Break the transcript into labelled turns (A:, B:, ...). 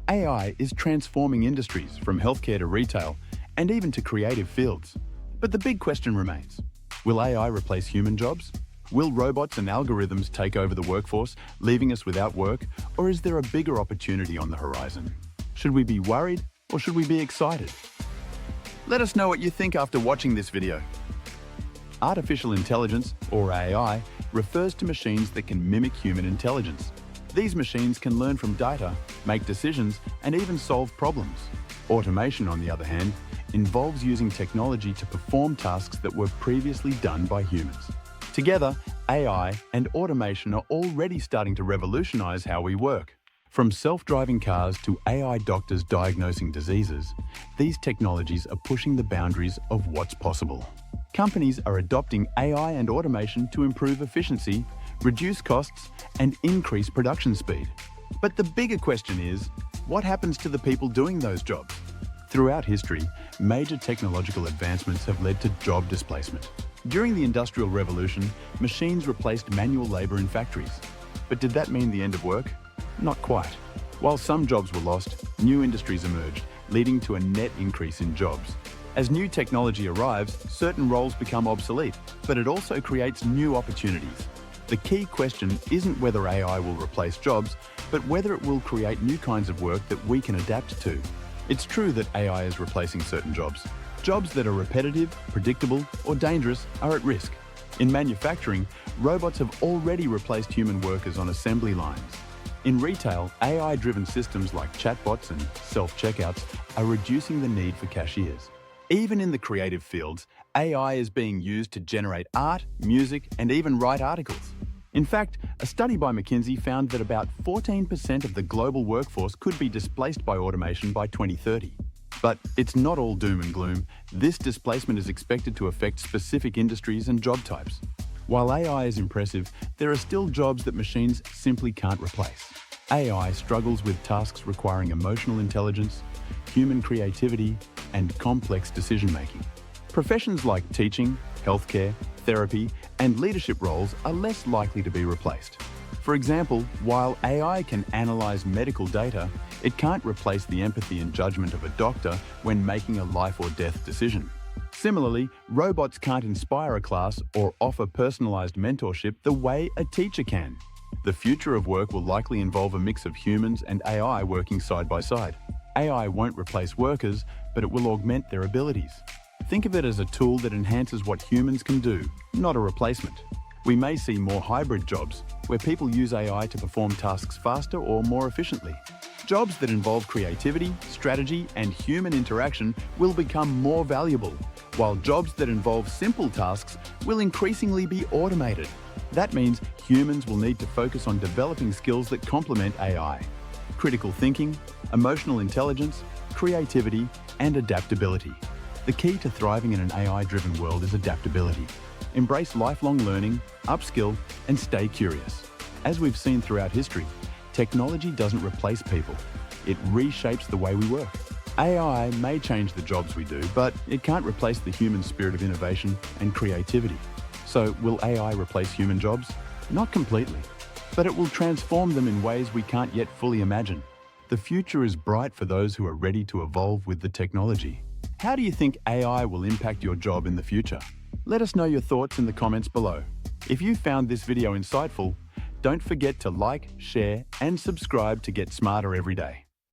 A: AI is transforming industries from healthcare to retail and even to creative fields. But the big question remains, will AI replace human jobs? Will robots and algorithms take over the workforce, leaving us without work, or is there a bigger opportunity on the horizon? Should we be worried or should we be excited? Let us know what you think after watching this video. Artificial intelligence, or AI, refers to machines that can mimic human intelligence. These machines can learn from data, make decisions, and even solve problems. Automation, on the other hand, involves using technology to perform tasks that were previously done by humans. Together, AI and automation are already starting to revolutionize how we work. From self-driving cars to AI doctors diagnosing diseases, these technologies are pushing the boundaries of what's possible. Companies are adopting AI and automation to improve efficiency, reduce costs, and increase production speed. But the bigger question is, what happens to the people doing those jobs? Throughout history, major technological advancements have led to job displacement. During the Industrial Revolution, machines replaced manual labor in factories. But did that mean the end of work? Not quite. While some jobs were lost, new industries emerged, leading to a net increase in jobs. As new technology arrives, certain roles become obsolete, but it also creates new opportunities. The key question isn't whether AI will replace jobs, but whether it will create new kinds of work that we can adapt to. It's true that AI is replacing certain jobs. Jobs that are repetitive, predictable, or dangerous are at risk. In manufacturing, robots have already replaced human workers on assembly lines. In retail, AI-driven systems like chatbots and self-checkouts are reducing the need for cashiers. Even in the creative fields, AI is being used to generate art, music, and even write articles. In fact, a study by McKinsey found that about 14% of the global workforce could be displaced by automation by 2030. But it's not all doom and gloom. This displacement is expected to affect specific industries and job types. While AI is impressive, there are still jobs that machines simply can't replace. AI struggles with tasks requiring emotional intelligence, human creativity, and complex decision-making. Professions like teaching, healthcare, therapy, and leadership roles are less likely to be replaced. For example, while AI can analyze medical data, it can't replace the empathy and judgment of a doctor when making a life or death decision. Similarly, robots can't inspire a class or offer personalized mentorship the way a teacher can. The future of work will likely involve a mix of humans and AI working side by side. AI won't replace workers, but it will augment their abilities. Think of it as a tool that enhances what humans can do, not a replacement. We may see more hybrid jobs, where people use AI to perform tasks faster or more efficiently. Jobs that involve creativity, strategy, and human interaction will become more valuable, while jobs that involve simple tasks will increasingly be automated. That means humans will need to focus on developing skills that complement AI. Critical thinking, emotional intelligence, creativity, and adaptability. The key to thriving in an AI-driven world is adaptability. Embrace lifelong learning, upskill, and stay curious. As we've seen throughout history, technology doesn't replace people. It reshapes the way we work. AI may change the jobs we do, but it can't replace the human spirit of innovation and creativity. So, will AI replace human jobs? Not completely, but it will transform them in ways we can't yet fully imagine. The future is bright for those who are ready to evolve with the technology. How do you think AI will impact your job in the future? Let us know your thoughts in the comments below. If you found this video insightful, don't forget to like, share, and subscribe to get smarter every day.